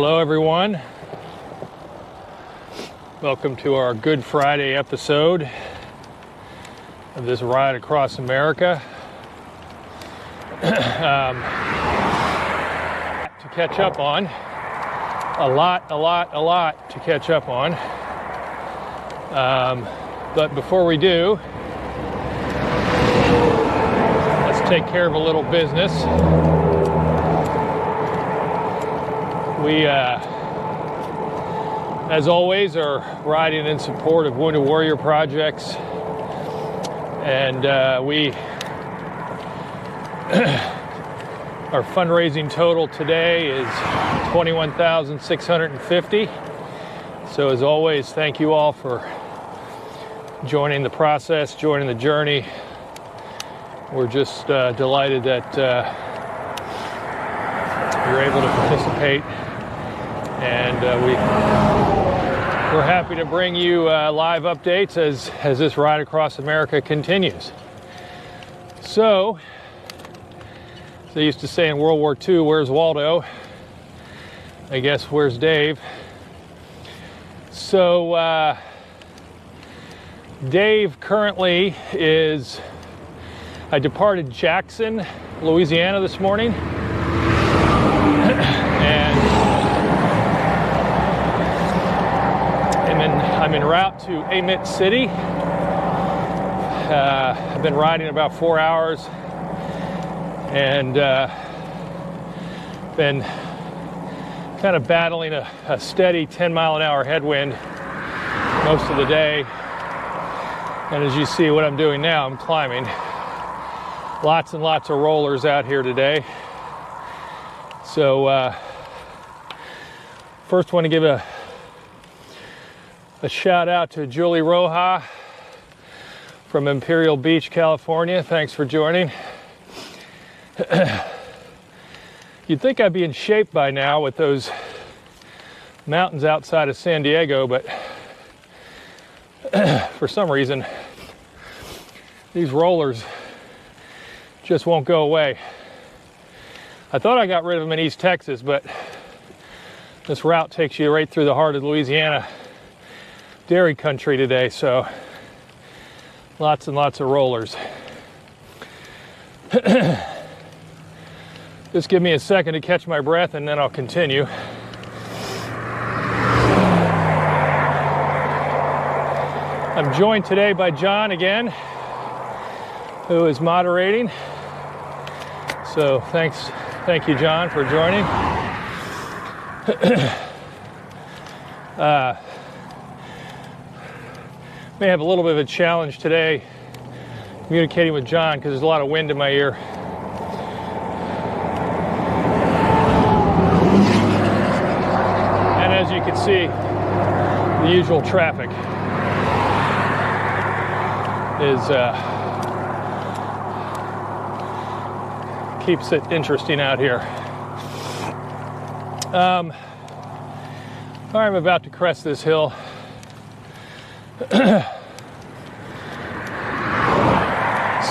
Hello everyone. Welcome to our Good Friday episode of this ride across America. To catch up on. A lot to catch up on. But before we do, let's take care of a little business. We, as always, are riding in support of Wounded Warrior projects, and our fundraising total today is $21,650. So as always, thank you all for joining the process, joining the journey. We're just delighted that you're able to participate, and we're happy to bring you live updates as this ride across America continues. So, as they used to say in World War II, where's Waldo? I guess where's Dave? So, Dave currently I departed Jackson, Louisiana this morning, and I'm en route to Amite City. I've been riding about 4 hours and been kind of battling a steady 10-mile-an-hour headwind most of the day. And as you see what I'm doing now, I'm climbing. Lots and lots of rollers out here today. So first want to give a shout out to Julie Roja from Imperial Beach, California. Thanks for joining. You'd think I'd be in shape by now with those mountains outside of San Diego, but for some reason, these rollers just won't go away. I thought I got rid of them in East Texas, but this route takes you right through the heart of Louisiana dairy country today, so lots and lots of rollers. Just give me a second to catch my breath and then I'll continue. I'm joined today by John again, who is moderating. So thank you, John, for joining. May have a little bit of a challenge today communicating with John because there's a lot of wind in my ear. And as you can see, the usual traffic is keeps it interesting out here. I'm about to crest this hill.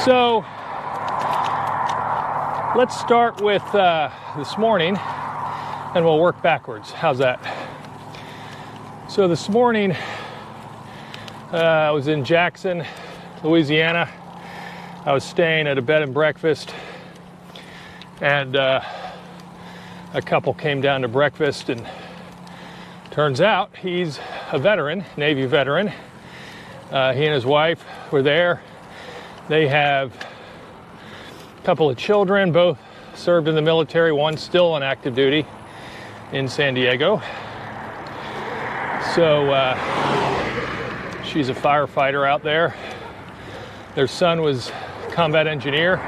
So let's start with this morning and we'll work backwards. How's that? So this morning I was in Jackson, Louisiana. I was staying at a bed and breakfast, and a couple came down to breakfast, and turns out he's a veteran, Navy veteran. He and his wife were there. They have a couple of children, both served in the military, one still on active duty in San Diego. So she's a firefighter out there. Their son was a combat engineer.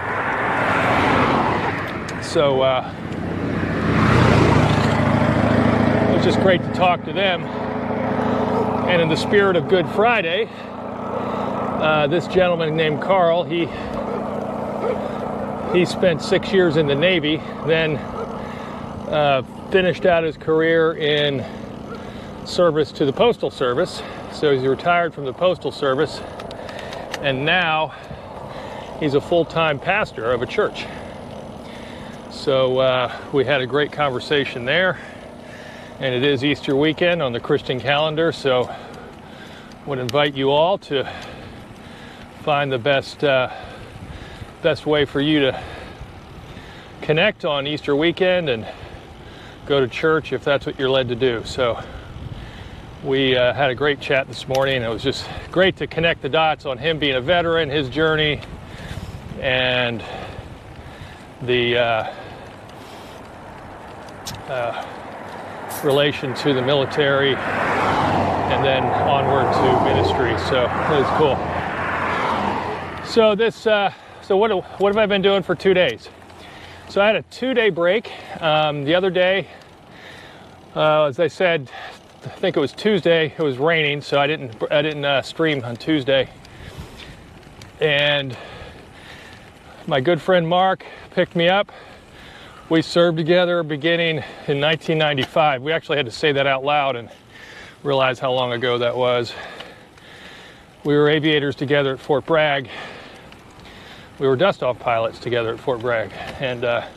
So it was just great to talk to them. And in the spirit of Good Friday, this gentleman named Carl, he spent 6 years in the Navy, then finished out his career in service to the Postal Service. So he's retired from the Postal Service, and now he's a full-time pastor of a church. So we had a great conversation there, and it is Easter weekend on the Christian calendar, so would invite you all to find the best way for you to connect on Easter weekend and go to church if that's what you're led to do. So we had a great chat this morning, and it was just great to connect the dots on him being a veteran, his journey, and the relation to the military, and then onward to ministry. So it was cool. So so what have I been doing for 2 days? So I had a 2-day break. The other day, as I said, I think it was Tuesday, it was raining, so I didn't stream on Tuesday. And my good friend Mark picked me up. We served together beginning in 1995. We actually had to say that out loud and realize how long ago that was. We were aviators together at Fort Bragg. We were dust-off pilots together at Fort Bragg, and I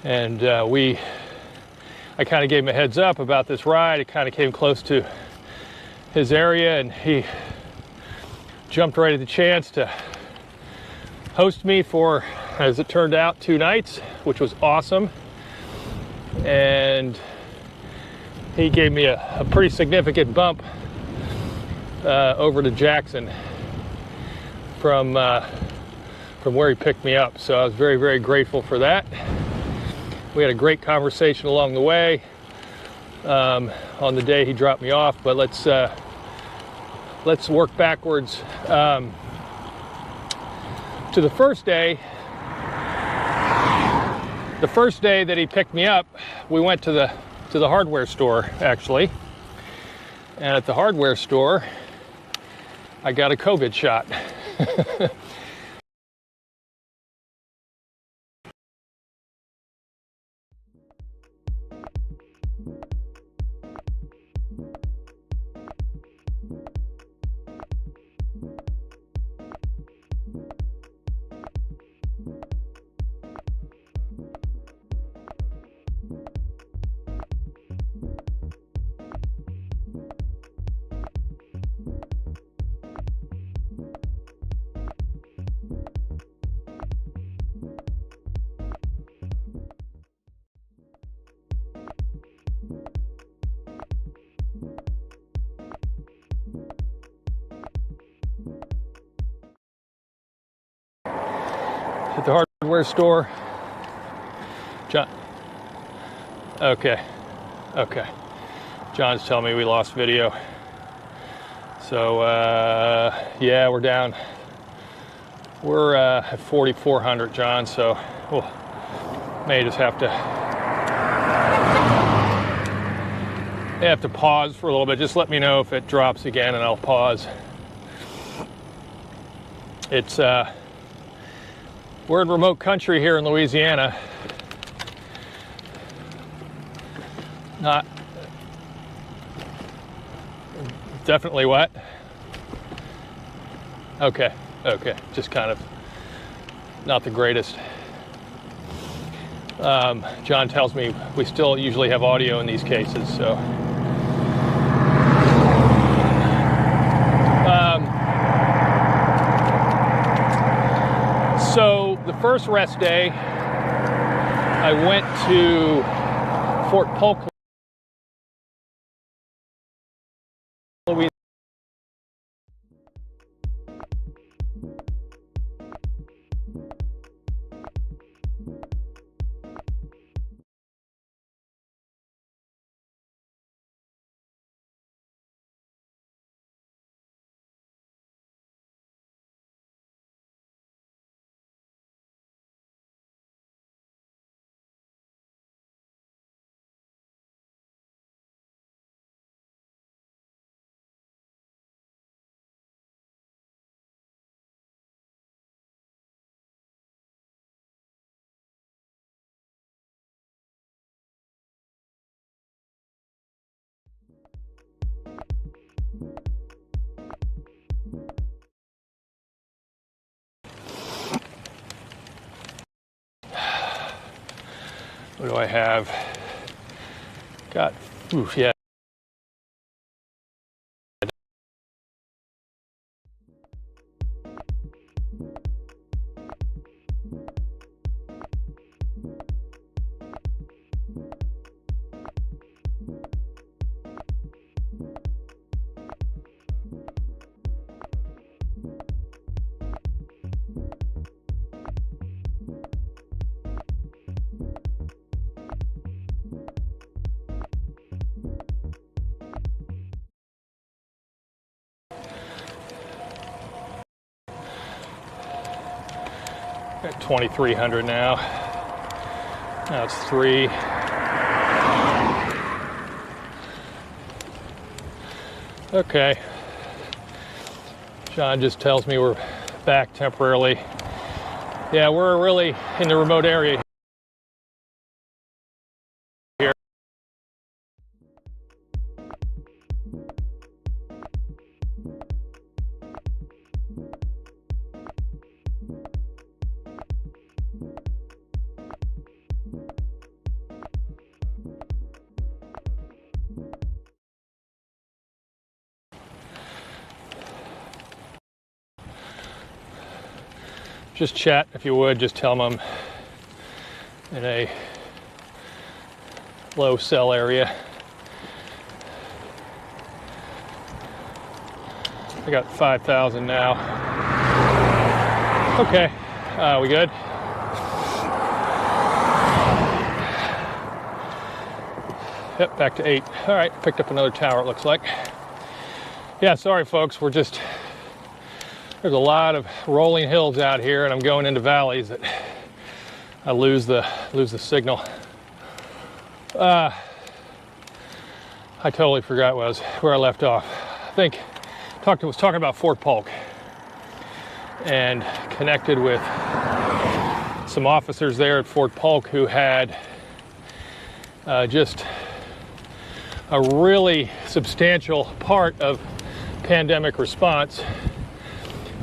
kind of gave him a heads up about this ride. It kind of came close to his area, and he jumped right at the chance to host me for, as it turned out, 2 nights, which was awesome. And he gave me a pretty significant bump over to Jackson from where he picked me up. So I was very, very grateful for that. We had a great conversation along the way on the day he dropped me off. But let's work backwards to the first day. The first day that he picked me up, we went to the hardware store, actually. And at the hardware store, I got a COVID shot. At the hardware store. John. Okay. John's telling me we lost video. So, yeah, we're down. We're at 4,400, John, so we'll may just have to pause for a little bit. Just let me know if it drops again, and I'll pause. It's we're in remote country here in Louisiana. Not definitely what? Okay. Just kind of not the greatest. John tells me we still usually have audio in these cases, so. So the first rest day, I went to Fort Polk, Louisiana. What do I have? Got, yeah. At 2,300 now. Now it's 3. Okay. John just tells me we're back temporarily. Yeah, we're really in the remote area here. Just chat if you would, just tell them I'm in a low cell area. I got 5,000 now. Okay, we good? Yep, back to 8. All right, picked up another tower, it looks like. Yeah, sorry folks, there's a lot of rolling hills out here, and I'm going into valleys that I lose the signal. I totally forgot where I left off. I think was talking about Fort Polk, and connected with some officers there at Fort Polk who had just a really substantial part of pandemic response.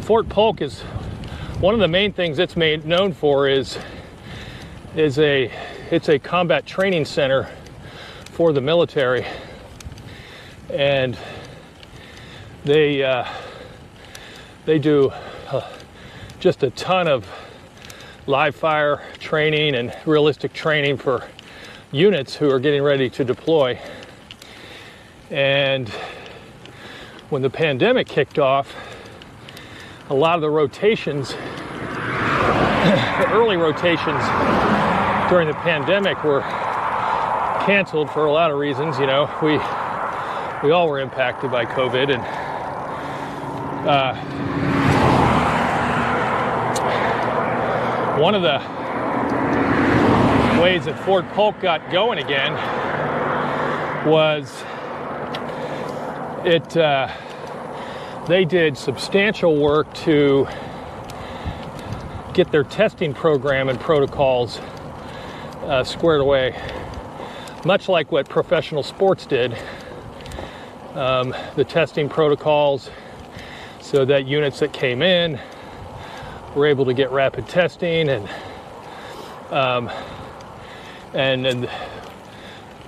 Fort Polk is one of the main things it's known for is it's a combat training center for the military, and they do just a ton of live fire training and realistic training for units who are getting ready to deploy. And when the pandemic kicked off, a lot of the rotations, the early rotations during the pandemic were canceled for a lot of reasons. You know, we all were impacted by COVID, and one of the ways that Fort Polk got going again was they did substantial work to get their testing program and protocols squared away, much like what professional sports did. The testing protocols so that units that came in were able to get rapid testing, and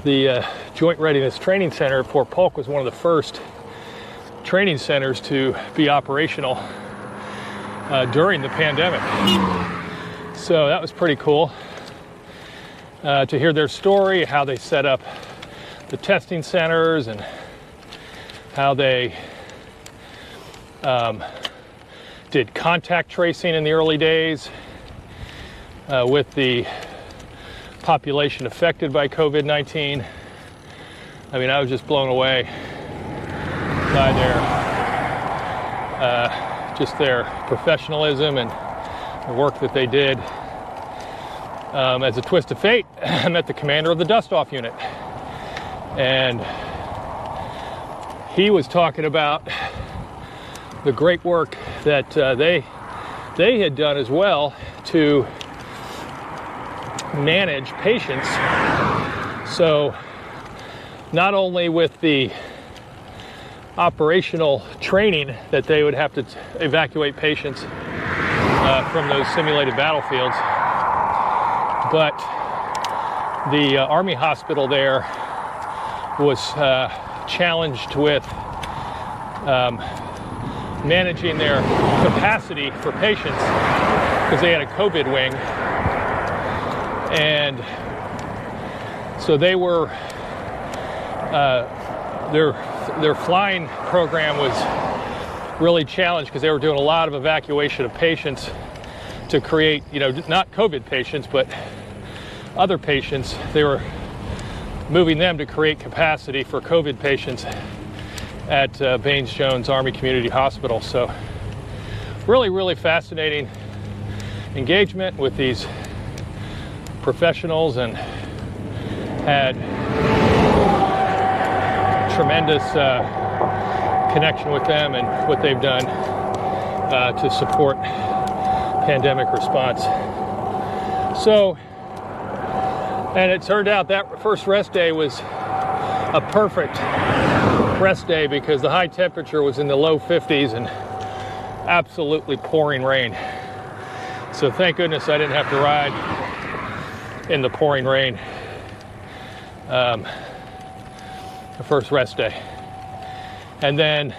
the Joint Readiness Training Center at Fort Polk was one of the first training centers to be operational during the pandemic. So that was pretty cool to hear their story, how they set up the testing centers, and how they did contact tracing in the early days with the population affected by COVID-19. I mean, I was just blown away by their professionalism and the work that they did. As a twist of fate, I met the commander of the dust-off unit, and he was talking about the great work that they had done as well to manage patients. So not only with the operational training that they would have to evacuate patients from those simulated battlefields, but the Army hospital there was challenged with managing their capacity for patients because they had a COVID wing. And so they were, their flying program was really challenged because they were doing a lot of evacuation of patients to create, not COVID patients, but other patients. They were moving them to create capacity for COVID patients at Baines-Jones Army Community Hospital. So really, really fascinating engagement with these professionals, and had tremendous connection with them and what they've done to support pandemic response. So, and it turned out that first rest day was a perfect rest day because the high temperature was in the low 50s and absolutely pouring rain. So thank goodness I didn't have to ride in the pouring rain the first rest day. And then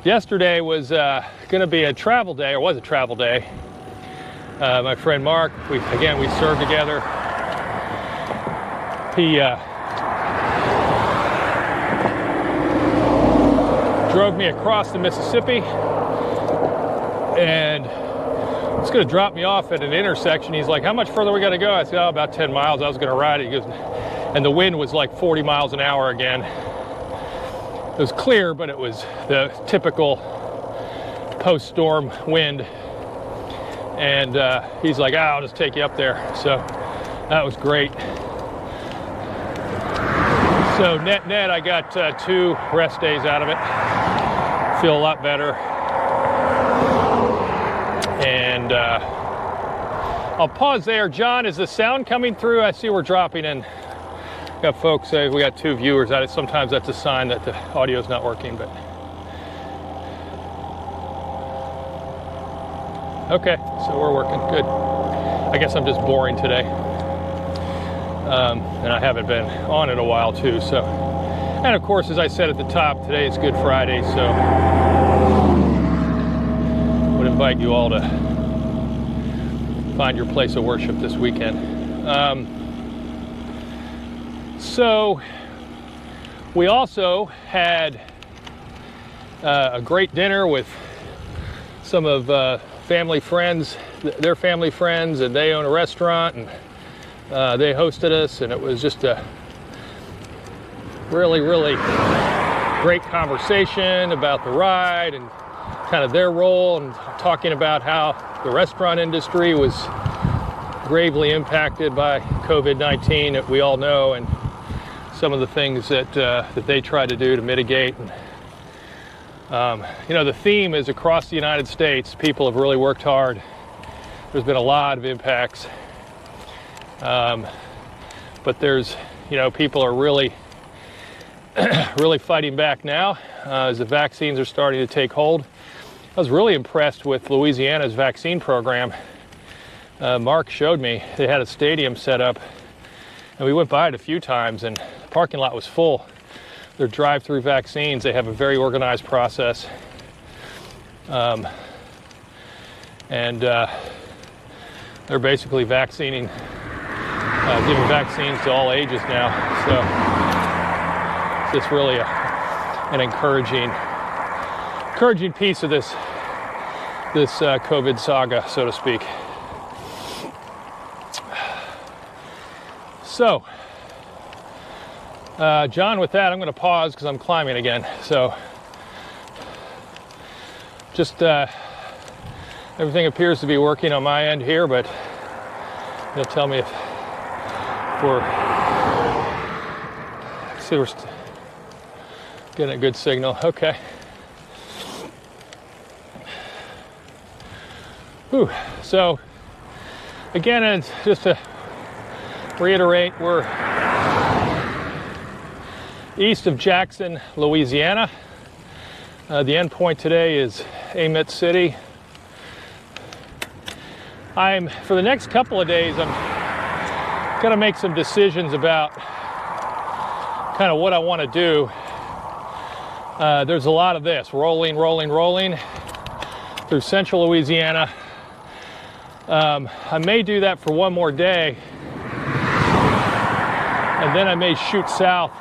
yesterday was going to be a travel day, or was a travel day. My friend Mark, we served together. He drove me across the Mississippi and was going to drop me off at an intersection. He's like, how much further we got to go? I said, oh, about 10 miles. I was going to ride it. He goes, and the wind was like 40 miles an hour again. It was clear, but it was the typical post-storm wind. And he's like, I'll just take you up there. So that was great. So net, I got 2 rest days out of it. Feel a lot better. And I'll pause there. John, is the sound coming through? I see we're dropping in. Got folks say we got 2 viewers at it. Sometimes that's a sign that the audio is not working, but okay, so we're working good. I guess I'm just boring today, and I haven't been on in a while too. So, and of course, as I said at the top, today is Good Friday, so I would invite you all to find your place of worship this weekend. So we also had a great dinner with some of family friends, their family friends, and they own a restaurant, and they hosted us, and it was just a really, really great conversation about the ride and kind of their role, and talking about how the restaurant industry was gravely impacted by COVID-19 that we all know, and some of the things that they try to do to mitigate. And, the theme is across the United States, people have really worked hard. There's been a lot of impacts. But there's, people are really, really fighting back now as the vaccines are starting to take hold. I was really impressed with Louisiana's vaccine program. Mark showed me they had a stadium set up, and we went by it a few times, and the parking lot was full. Their drive-through vaccines, they have a very organized process. And they're basically giving vaccines to all ages now. So it's really an encouraging piece of this COVID saga, so to speak. So, John, with that, I'm going to pause because I'm climbing again. So, just everything appears to be working on my end here, but you'll tell me if we're getting a good signal. Okay. Whew. So, again, it's just to reiterate, we're east of Jackson, Louisiana. The end point today is Amet City. For the next couple of days, I'm going to make some decisions about kind of what I want to do. There's a lot of this rolling through central Louisiana. I may do that for one more day, and then I may shoot south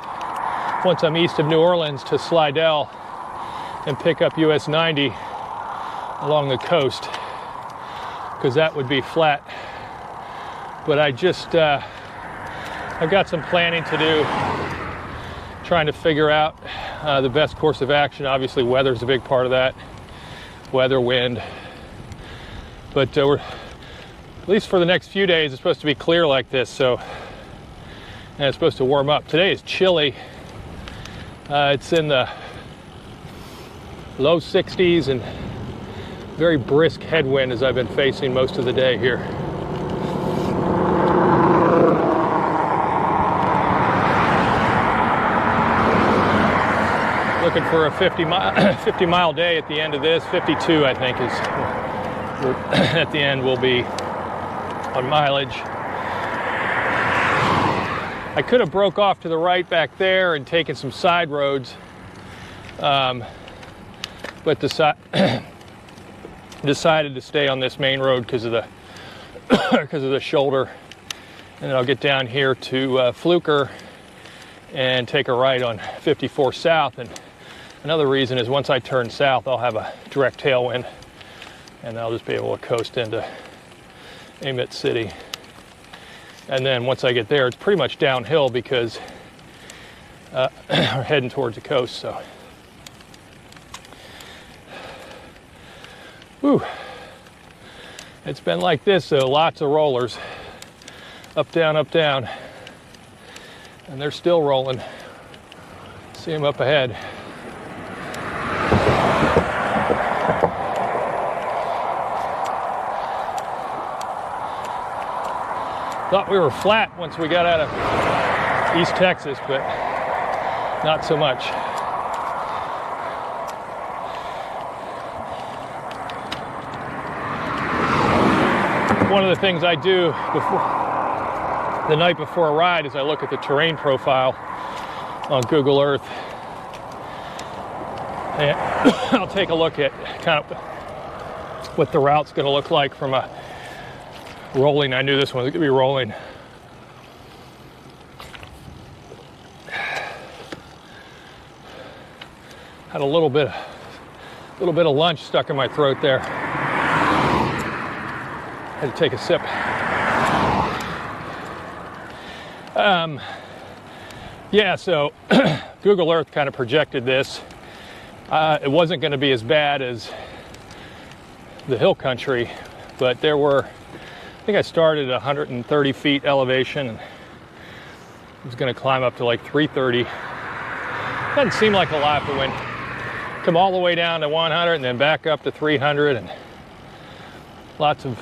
once I'm east of New Orleans to Slidell and pick up US 90 along the coast, because that would be flat. But I've got some planning to do, trying to figure out the best course of action. Obviously, weather's a big part of that. Weather, wind. But we're, at least for the next few days, it's supposed to be clear like this. So, and it's supposed to warm up. Today is chilly. It's in the low 60s and very brisk headwind as I've been facing most of the day here. Looking for a 50 mile day at the end of this. 52, I think, is at the end will be on mileage. I could have broke off to the right back there and taken some side roads, but decided to stay on this main road because of the shoulder. And then I'll get down here to Fluker and take a right on 54 South. And another reason is once I turn south, I'll have a direct tailwind, and I'll just be able to coast into Amite City. And then once I get there, it's pretty much downhill because we're heading towards the coast. So, whew. It's been like this, so lots of rollers, up, down, and they're still rolling. See them up ahead. Thought we were flat once we got out of East Texas, but not so much. One of the things I do the night before a ride is I look at the terrain profile on Google Earth. And I'll take a look at kind of what the route's going to look like from a rolling. I knew this one was going to be rolling. Had a little bit of lunch stuck in my throat there. Had to take a sip. Yeah, so Google Earth kind of projected this. It wasn't going to be as bad as the hill country, but there were, I think I started at 130 feet elevation and was going to climb up to like 330. Doesn't seem like a lot, but when come all the way down to 100 and then back up to 300, and lots of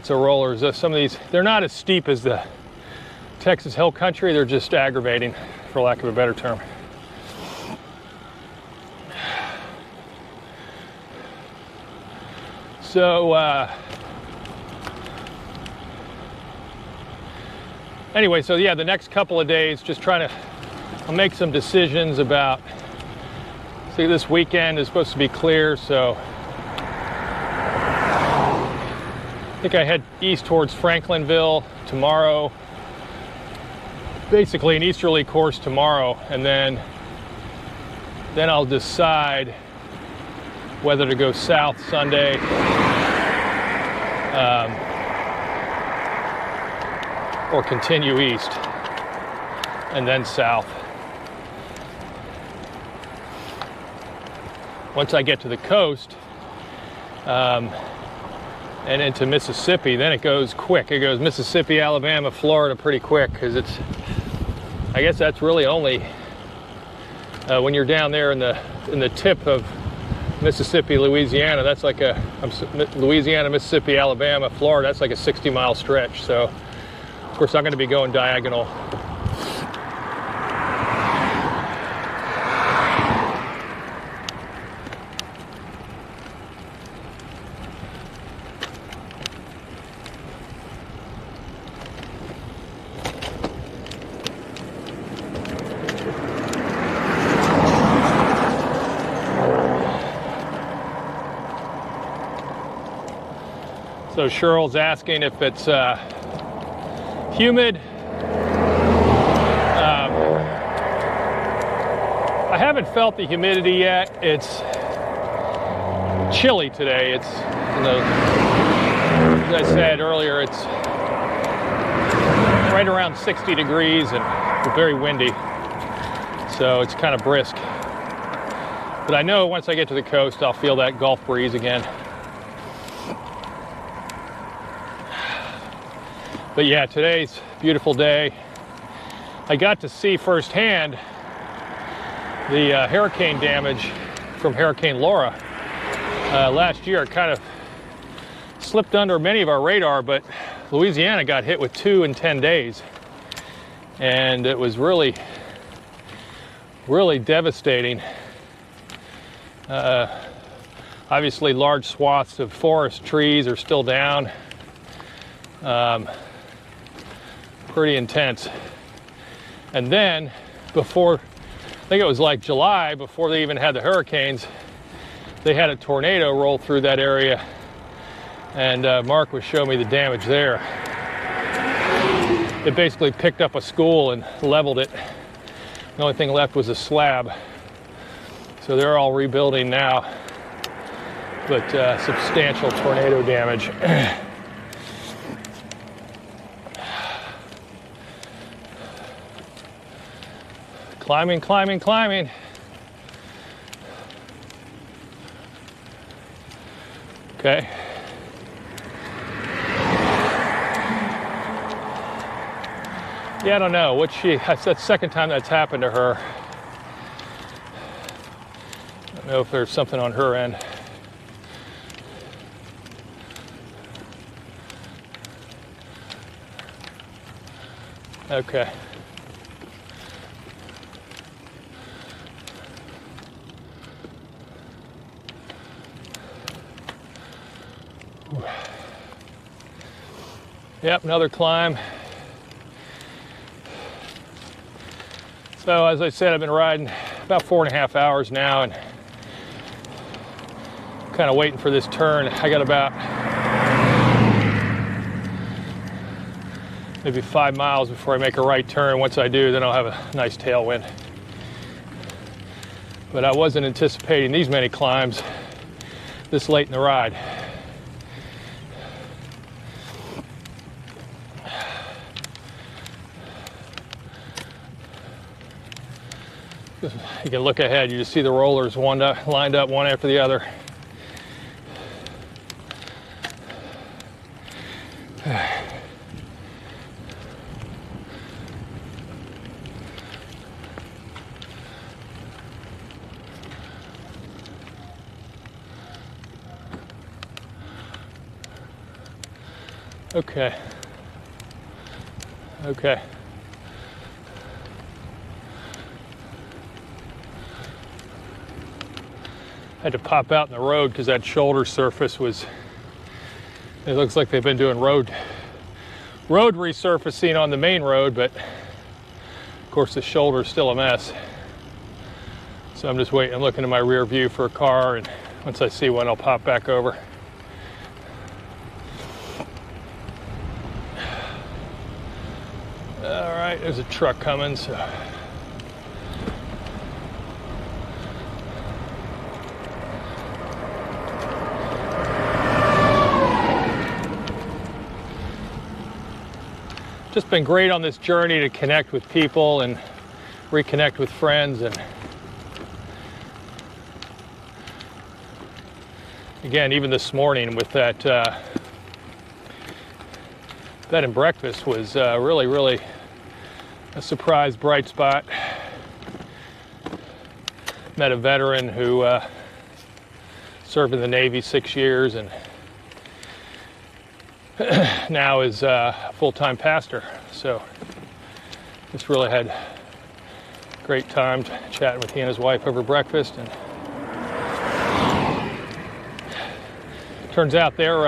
rollers. Some of these, they're not as steep as the Texas hill country. They're just aggravating, for lack of a better term. So anyway, so yeah, the next couple of days, just trying to, I'll make some decisions about, see, this weekend is supposed to be clear, so I think I head east towards Franklinville tomorrow, basically an easterly course tomorrow, and then I'll decide whether to go south Sunday or continue east and then south. Once I get to the coast and into Mississippi, then it goes quick. It goes Mississippi, Alabama, Florida pretty quick, because it's, I guess that's really only when you're down there in the tip of Mississippi, Louisiana, that's like a Louisiana, Mississippi, Alabama, Florida, that's like a 60-mile stretch. So of course I'm going to be going diagonal. So Cheryl's asking if it's humid. I haven't felt the humidity yet. It's chilly today. It's, as I said earlier, it's right around 60 degrees and very windy. So it's kind of brisk. But I know once I get to the coast, I'll feel that Gulf breeze again. But yeah, today's a beautiful day. I got to see firsthand the hurricane damage from Hurricane Laura. Last year, it kind of slipped under many of our radar, but Louisiana got hit with 2 in 10 days. And it was really, really devastating. Obviously, large swaths of forest trees are still down. Pretty intense. And then, before, I think it was like July, before they even had the hurricanes, they had a tornado roll through that area. And Mark was showing me the damage there. It basically picked up a school and leveled it. The only thing left was a slab. So they're all rebuilding now. But substantial tornado damage. Climbing, climbing, climbing. Okay. Yeah, I don't know. That's the second time that's happened to her. I don't know if there's something on her end. Okay. Yep, another climb. So as I said, I've been riding about 4.5 hours now and kind of waiting for this turn. I got about maybe 5 miles before I make a right turn. Once I do, then I'll have a nice tailwind. But I wasn't anticipating these many climbs this late in the ride. You can look ahead, you just see the rollers lined up one after the other. Okay. Okay. I had to pop out in the road because that shoulder surface was, it looks like they've been doing road resurfacing on the main road, but of course the shoulder is still a mess. So I'm just waiting, I'm looking in my rear view for a car, and once I see one, I'll pop back over. All right, there's a truck coming, so. Just been great on this journey to connect with people and reconnect with friends. And again, even this morning with that bed and breakfast was really, really a surprise bright spot. Met a veteran who served in the Navy 6 years and now is a full-time pastor. So just really had a great time chatting with he and his wife over breakfast. And turns out they're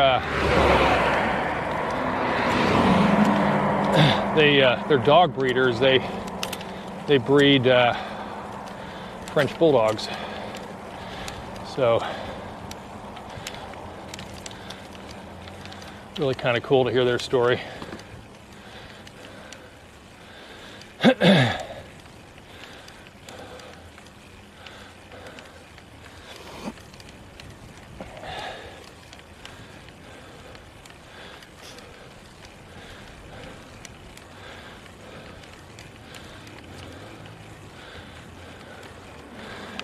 dog breeders. They breed French bulldogs. So Really kind of cool to hear their story.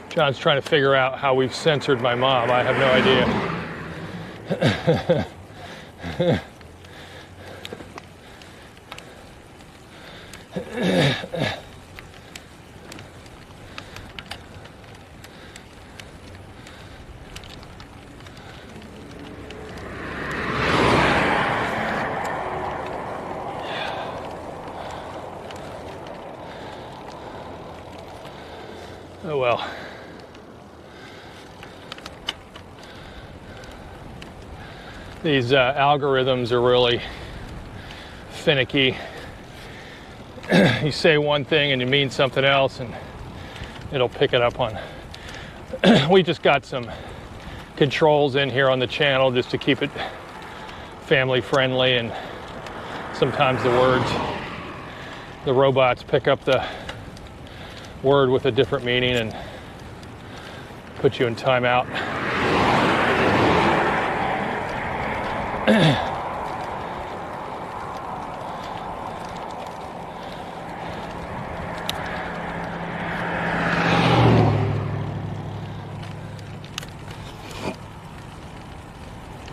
John's trying to figure out how we've censored my mom. I have no idea. Oh well. These algorithms are really finicky. You say one thing and you mean something else, and it'll pick it up on. We just got some controls in here on the channel just to keep it family friendly, and sometimes the robots pick up the word with a different meaning and put you in timeout.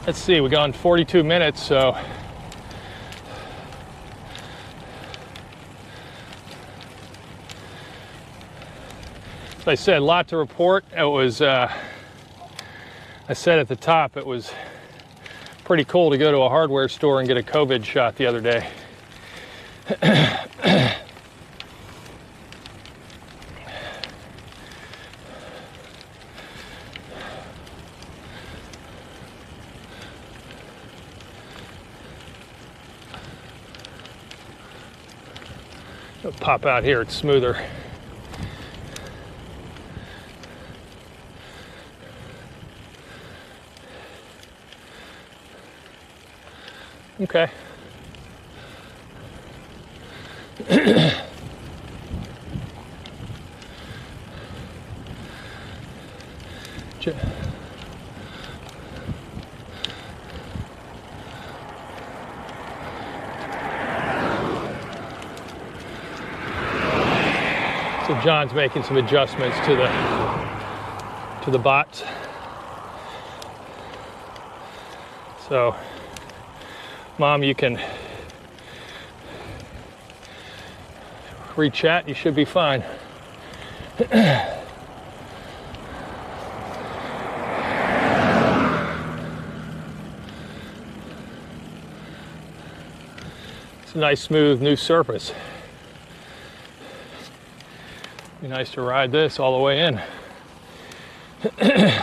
Let's see, we've gone 42 minutes, so as I said, a lot to report. It was, I said at the top, it was pretty cool to go to a hardware store and get a COVID shot the other day. It'll pop out here, it's smoother. Okay. So John's making some adjustments to the bots. So Mom, you can re-chat, you should be fine. It's a nice, smooth, new surface. Be nice to ride this all the way in.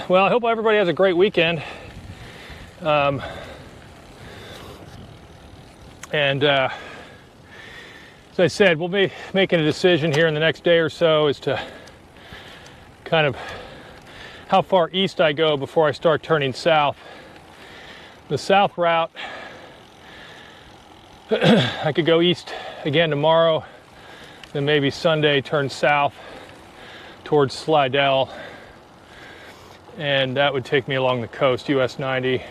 Well, I hope everybody has a great weekend. And as I said, we'll be making a decision here in the next day or so as to kind of how far east I go before I start turning south. The south route, I could go east again tomorrow, then maybe Sunday turn south towards Slidell, and that would take me along the coast, US 90.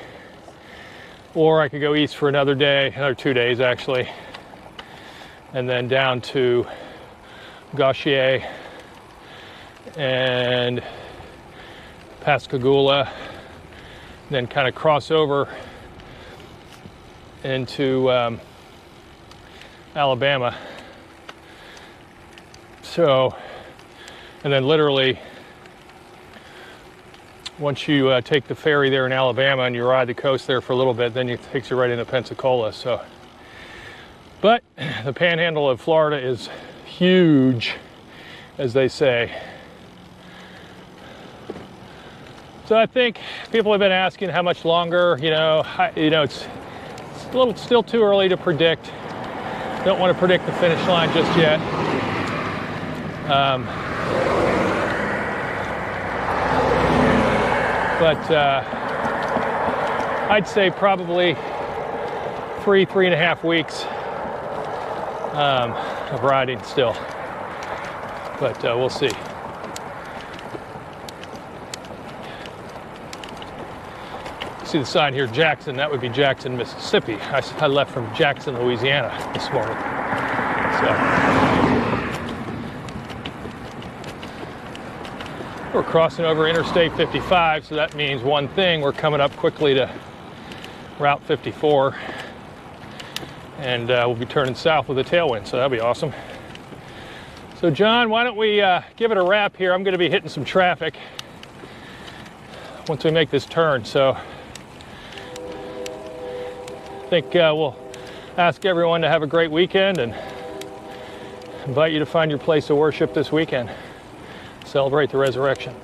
Or I could go east for another day, another 2 days actually, and then down to Gauchier and Pascagoula, then kind of cross over into Alabama. So, and then literally, once you take the ferry there in Alabama and you ride the coast there for a little bit, then it takes you right into Pensacola. So, but the panhandle of Florida is huge, as they say. So I think people have been asking how much longer. It's a little still too early to predict. Don't want to predict the finish line just yet. But I'd say probably 3.5 weeks of riding still, but we'll see. See the sign here, Jackson. That would be Jackson, Mississippi. I left from Jackson, Louisiana this morning. So we're crossing over Interstate 55, so that means one thing: we're coming up quickly to Route 54, and we'll be turning south with a tailwind, so that'll be awesome. So John, why don't we give it a wrap here? I'm going to be hitting some traffic once we make this turn, so I think we'll ask everyone to have a great weekend and invite you to find your place of worship this weekend. Celebrate the resurrection.